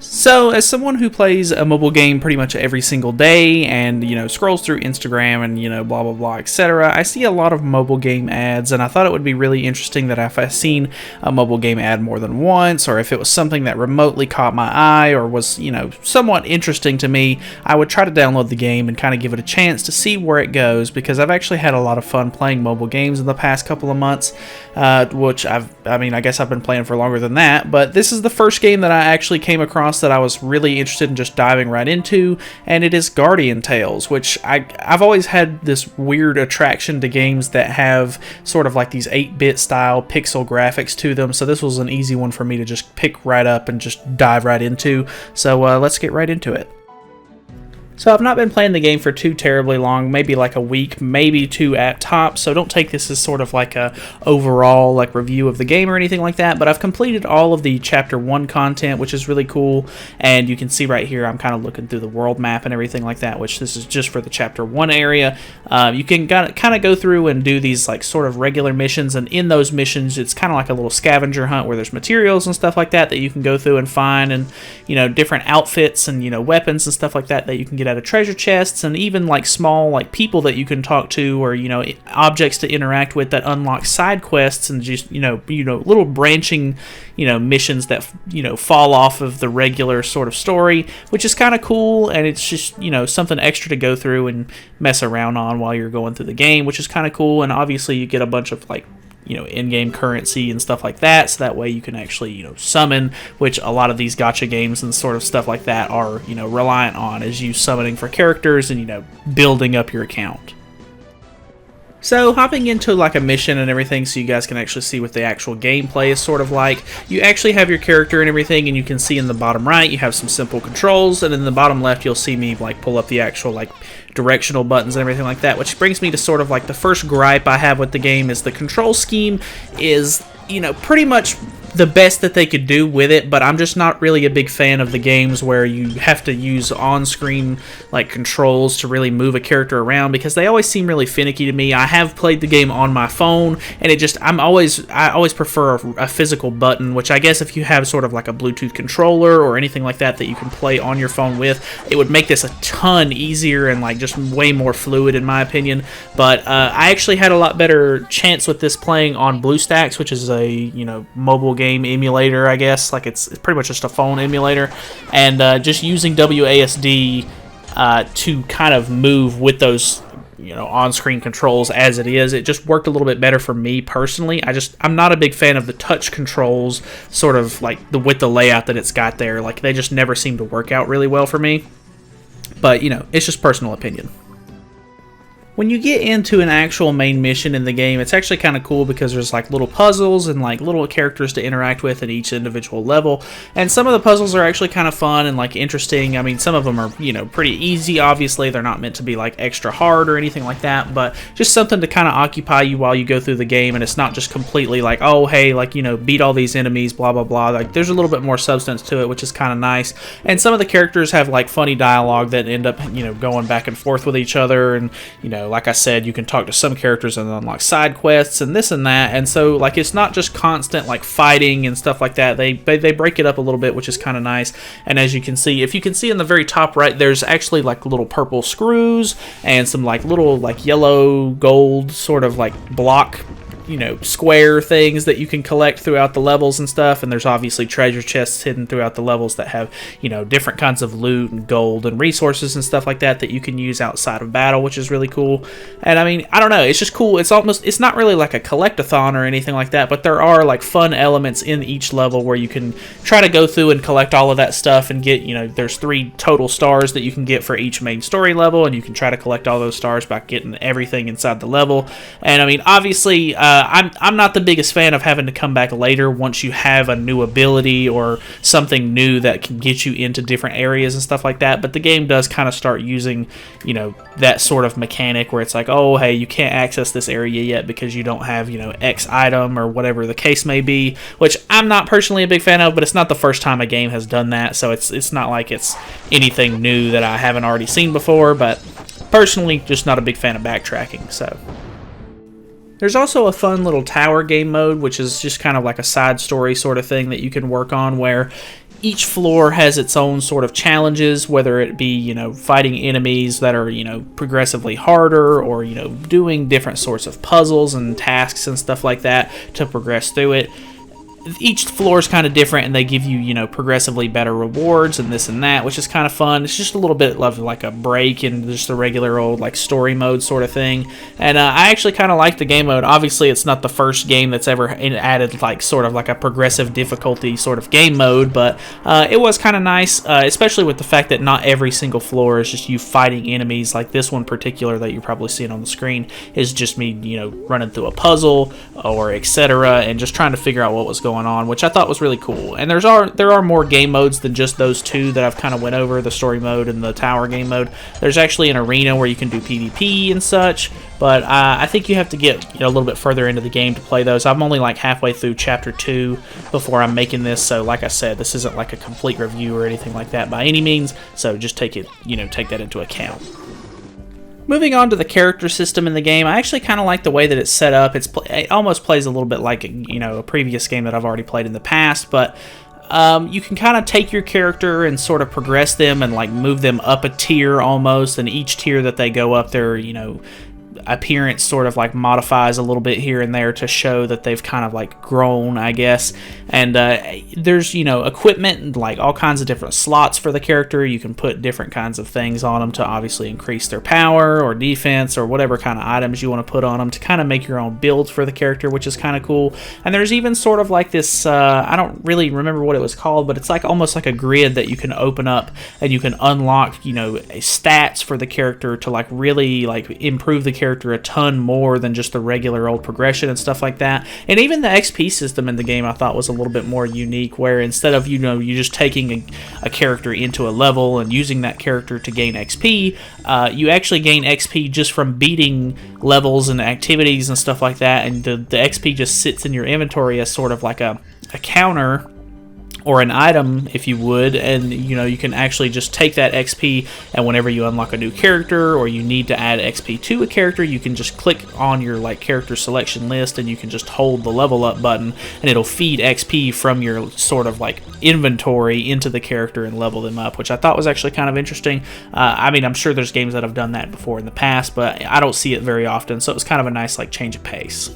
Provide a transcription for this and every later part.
So, as someone who plays a mobile game pretty much every single day and, scrolls through Instagram and, blah, blah, blah, etc., I see a lot of mobile game ads, and I thought it would be really interesting that if I've seen a mobile game ad more than once, or if it was something that remotely caught my eye or was, somewhat interesting to me, I would try to download the game and kind of give it a chance to see where it goes, because I've actually had a lot of fun playing mobile games in the past couple of months, which I guess I've been playing for longer than that, but this is the first game that I actually came across that I was really interested in just diving right into, and it is Guardian Tales, which I've always had this weird attraction to games that have sort of like these 8-bit style pixel graphics to them, so this was an easy one for me to just pick right up and just dive right into, so let's get right into it. So I've not been playing the game for too terribly long, maybe like a week, maybe two at top, so don't take this as sort of like a overall like review of the game or anything like that, but I've completed all of the Chapter 1 content, which is really cool, and you can see right here I'm kind of looking through the world map and everything like that, which this is just for the Chapter 1 area. You can kind of go through and do these like sort of regular missions, and in those missions it's kind of like a little scavenger hunt where there's materials and stuff like that you can go through and find, and different outfits and weapons and stuff like that you can get out of treasure chests, and even like small like people that you can talk to, or objects to interact with that unlock side quests, and just little branching missions that fall off of the regular sort of story, which is kind of cool, and it's just something extra to go through and mess around on while you're going through the game, which is kind of cool. And obviously you get a bunch of like in-game currency and stuff like that, so that way you can actually summon, which a lot of these gacha games and sort of stuff like that are reliant on, is you summoning for characters and building up your account. So, hopping into like a mission and everything so you guys can actually see what the actual gameplay is sort of like, you actually have your character and everything, and you can see in the bottom right you have some simple controls, and in the bottom left you'll see me like pull up the actual like directional buttons and everything like that, which brings me to sort of like the first gripe I have with the game is the control scheme is, pretty much the best that they could do with it, but I'm just not really a big fan of the games where you have to use on-screen like controls to really move a character around, because they always seem really finicky to me. I have played the game on my phone, and I always prefer a physical button, which I guess if you have sort of like a Bluetooth controller or anything like that you can play on your phone with, it would make this a ton easier and like just way more fluid in my opinion. But I actually had a lot better chance with this playing on BlueStacks, which is a mobile game emulator, I guess. Like it's pretty much just a phone emulator, and just using WASD to kind of move with those on-screen controls as it is, it just worked a little bit better for me personally. I'm not a big fan of the touch controls, sort of like with the layout that it's got there. Like they just never seem to work out really well for me, but it's just personal opinion. When you get into an actual main mission in the game, it's actually kind of cool because there's like little puzzles and like little characters to interact with at each individual level, and some of the puzzles are actually kind of fun and like interesting. I mean, some of them are pretty easy. Obviously they're not meant to be like extra hard or anything like that, but just something to kind of occupy you while you go through the game, and it's not just completely like, oh hey, like beat all these enemies, blah blah blah. Like there's a little bit more substance to it, which is kind of nice. And some of the characters have like funny dialogue that end up going back and forth with each other, and like I said, you can talk to some characters and unlock side quests and this and that, and so like it's not just constant like fighting and stuff like that. They break it up a little bit, which is kind of nice. And as you can see, if you can see in the very top right, there's actually like little purple screws and some like little like yellow gold sort of like block square things that you can collect throughout the levels and stuff, and there's obviously treasure chests hidden throughout the levels that have different kinds of loot and gold and resources and stuff like that you can use outside of battle, which is really cool. And I mean, I don't know, it's just cool. It's not really like a collect-a-thon or anything like that, but there are like fun elements in each level where you can try to go through and collect all of that stuff and get there's 3 total stars that you can get for each main story level, and you can try to collect all those stars by getting everything inside the level. And I mean, obviously I'm not the biggest fan of having to come back later once you have a new ability or something new that can get you into different areas and stuff like that, but the game does kind of start using, that sort of mechanic where it's like, oh, hey, you can't access this area yet because you don't have, X item or whatever the case may be, which I'm not personally a big fan of, but it's not the first time a game has done that, so it's not like it's anything new that I haven't already seen before, but personally, just not a big fan of backtracking, so... There's also a fun little tower game mode, which is just kind of like a side story sort of thing that you can work on, where each floor has its own sort of challenges, whether it be, you know, fighting enemies that are, you know, progressively harder, or, you know, doing different sorts of puzzles and tasks and stuff like that to progress through it. Each floor is kind of different, and they give you, you know, progressively better rewards and this and that, which is kind of fun. It's just a little bit of like a break in just the regular old like story mode sort of thing. And I actually kind of like the game mode. Obviously, it's not the first game that's ever added like sort of like a progressive difficulty sort of game mode, but it was kind of nice, especially with the fact that not every single floor is just you fighting enemies. Like this one particular that you're probably seeing on the screen is just me, you know, running through a puzzle or etc. and just trying to figure out what was going on, which I thought was really cool. And there are more game modes than just those two that I've kind of went over, the story mode and the tower game mode. There's actually an arena where you can do PvP and such, but I think you have to get, you know, a little bit further into the game to play those. I'm only like halfway through chapter 2 before I'm making this, so like I said, this isn't like a complete review or anything like that by any means, so just take that into account. Moving on to the character system in the game, I actually kind of like the way that it's set up. It almost plays a little bit like, you know, a previous game that I've already played in the past, but you can kind of take your character and sort of progress them and like move them up a tier almost, and each tier that they go up, their, you know, appearance sort of like modifies a little bit here and there to show that they've kind of like grown, I guess. And there's, you know, equipment and like all kinds of different slots for the character. You can put different kinds of things on them to obviously increase their power or defense or whatever kind of items you want to put on them to kind of make your own builds for the character, which is kind of cool. And there's even sort of like this, I don't really remember what it was called, but it's like almost like a grid that you can open up and you can unlock, you know, stats for the character to like really like improve the character a ton more than just the regular old progression and stuff like that. And even the XP system in the game I thought was a little bit more unique, where instead of, you know, you just taking a character into a level and using that character to gain XP, you actually gain XP just from beating levels and activities and stuff like that, and the XP just sits in your inventory as sort of like a counter or an item, if you would, and you know, you can actually just take that XP, and whenever you unlock a new character or you need to add XP to a character, you can just click on your like character selection list and you can just hold the level up button and it'll feed XP from your sort of like inventory into the character and level them up, which I thought was actually kind of interesting. I mean, I'm sure there's games that have done that before in the past, but I don't see it very often, so it was kind of a nice like change of pace.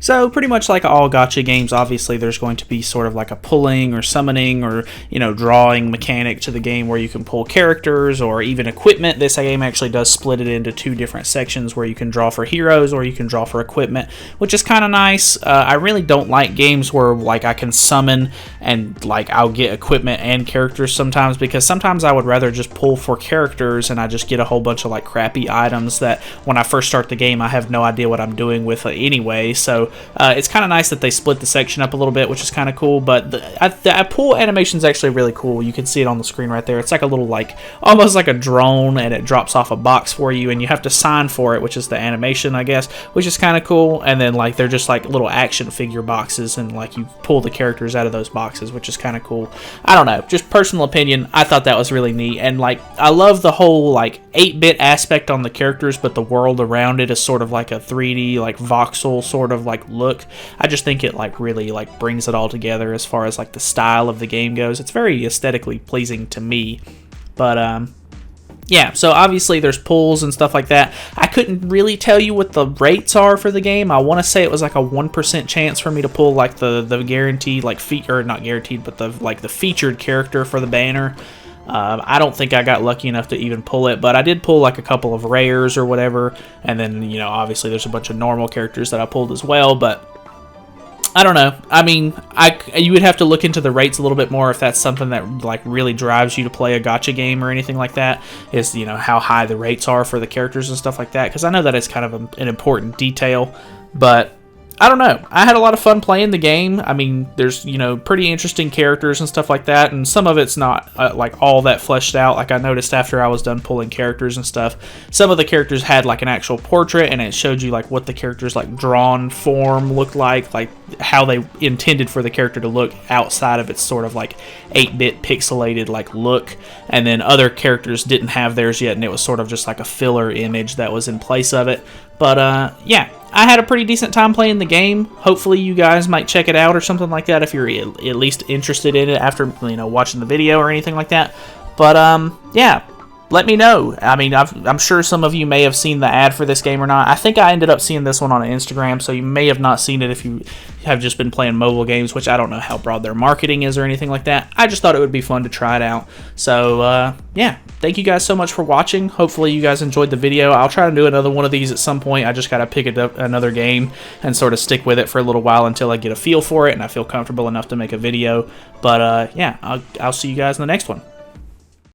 So pretty much like all gacha games, obviously there's going to be sort of like a pulling or summoning or, you know, drawing mechanic to the game where you can pull characters or even equipment. This game actually does split it into two different sections where you can draw for heroes or you can draw for equipment, which is kind of nice. I really don't like games where like I can summon and like I'll get equipment and characters sometimes, because sometimes I would rather just pull for characters and I just get a whole bunch of like crappy items that when I first start the game I have no idea what I'm doing with it anyway. So it's kind of nice that they split the section up a little bit, which is kind of cool. But the pull animation is actually really cool. You can see it on the screen right there. It's like a little like almost like a drone, and it drops off a box for you, and you have to sign for it, which is the animation, I guess, which is kind of cool. And then like they're just like little action figure boxes, and like you pull the characters out of those boxes, which is kind of cool. I don't know, just personal opinion, I thought that was really neat. And like I love the whole like 8-bit aspect on the characters, but the world around it is sort of like a 3D like voxel sort of like look. I just think it like really like brings it all together as far as like the style of the game goes. It's very aesthetically pleasing to me. But yeah, so obviously there's pulls and stuff like that. I couldn't really tell you what the rates are for the game. I want to say it was like a 1% chance for me to pull like the guaranteed like or not guaranteed, but the featured character for the banner. I don't think I got lucky enough to even pull it, but I did pull like a couple of rares or whatever, and then, you know, obviously there's a bunch of normal characters that I pulled as well, but I don't know. I mean, you would have to look into the rates a little bit more if that's something that like really drives you to play a gacha game or anything like that, is, you know, how high the rates are for the characters and stuff like that, because I know that it's kind of an important detail, but I don't know. I had a lot of fun playing the game. I mean, there's, you know, pretty interesting characters and stuff like that, and some of it's not like all that fleshed out. Like I noticed after I was done pulling characters and stuff, some of the characters had like an actual portrait, and it showed you like what the character's like drawn form looked like how they intended for the character to look outside of its sort of like 8-bit pixelated like look. And then other characters didn't have theirs yet, and it was sort of just like a filler image that was in place of it. But yeah, I had a pretty decent time playing the game. Hopefully you guys might check it out or something like that if you're at least interested in it after, you know, watching the video or anything like that. But yeah, let me know. I mean, I'm sure some of you may have seen the ad for this game or not. I think I ended up seeing this one on Instagram, so you may have not seen it if you have just been playing mobile games, which I don't know how broad their marketing is or anything like that. I just thought it would be fun to try it out. So, yeah, thank you guys so much for watching. Hopefully you guys enjoyed the video. I'll try to do another one of these at some point. I just got to pick another game and sort of stick with it for a little while until I get a feel for it and I feel comfortable enough to make a video. But, yeah, I'll see you guys in the next one.